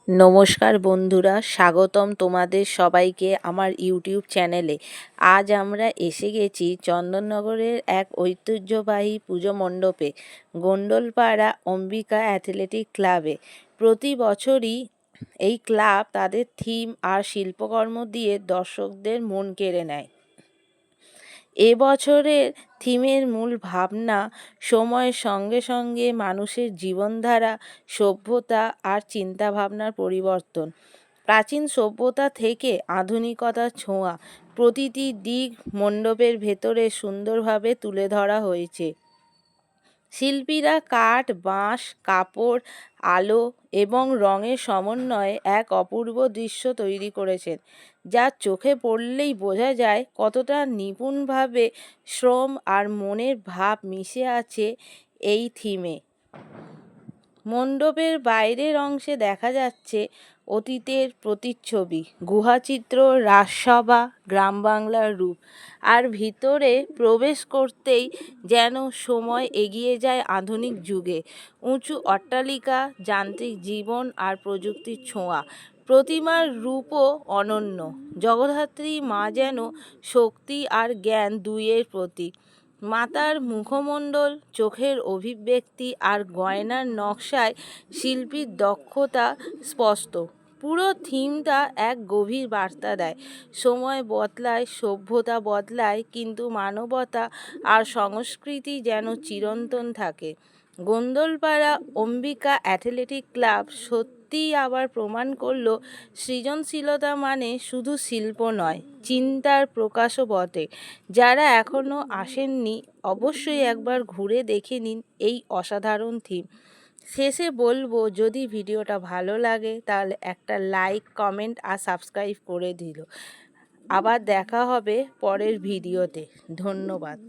নমস্কার বন্ধুরা, স্বাগতম তোমাদের সবাইকে আমার ইউটিউব চ্যানেলে। আজ আমরা এসে গেছি চন্দননগরের এক ঐতিহ্যবাহী পুজো মণ্ডপে, গন্ডোলপাড়া অম্বিকা অ্যাথলেটিক ক্লাবে। প্রতি বছরই এই ক্লাব তাদের থিম আর শিল্পকর্ম দিয়ে দর্শকদের মন কেড়ে নেয়। এবছরের থিমের মূল ভাবনা সময়ের সঙ্গে সঙ্গে মানুষের জীবনধারা, সভ্যতা আর চিন্তাভাবনার পরিবর্তন। প্রাচীন সভ্যতা থেকে আধুনিকতার ছোঁয়া প্রতিটি দিক মণ্ডপের ভেতরে সুন্দরভাবে তুলে ধরা হয়েছে। শিল্পীরা কাঠ, বাঁশ, কাপড়, আলো এবং রঙের সমন্বয়ে এক অপূর্ব দৃশ্য তৈরি করেছেন, যা চোখে পড়লেই বোঝা যায় কতটা নিপুণভাবে শ্রম আর মনের ভাব মিশে আছে এই থিমে। মণ্ডপের বাইরের অংশে দেখা যাচ্ছে অতীতের প্রতিচ্ছবি, গুহাচিত্র, রাজসভা, গ্রাম বাংলার রূপ। আর ভিতরে প্রবেশ করতেই যেন সময় এগিয়ে যায় আধুনিক যুগে। উঁচু অট্টালিকা, যান্ত্রিক জীবন আর প্রযুক্তির ছোঁয়া। প্রতিমার রূপও অনন্য। জগদ্ধাত্রী মা যেন শক্তি আর জ্ঞান দুইয়ের প্রতীক। মাতার মুখমণ্ডল, চোখের অভিব্যক্তি আর গয়নার নকশায় শিল্পীর দক্ষতা স্পষ্ট। পুরো থিমটা এক গভীর বার্তা দেয়। সময় বদলায়, সভ্যতা বদলায়, কিন্তু মানবতা আর সংস্কৃতি যেন চিরন্তন থাকে। গন্ডোলপাড়া অম্বিকা অ্যাথলেটিক ক্লাব সত্যিই আবার প্রমাণ করল, সৃজনশীলতা মানে শুধু শিল্প নয়, চিন্তার প্রকাশও বটে। যারা এখনও আসেননি, অবশ্যই একবার ঘুরে দেখে নিন এই অসাধারণ থিম। শেষে বলবো, যদি ভিডিওটা ভালো লাগে তাহলে একটা লাইক, কমেন্ট আর সাবস্ক্রাইব করে দিল। আবার দেখা হবে পরের ভিডিওতে। ধন্যবাদ।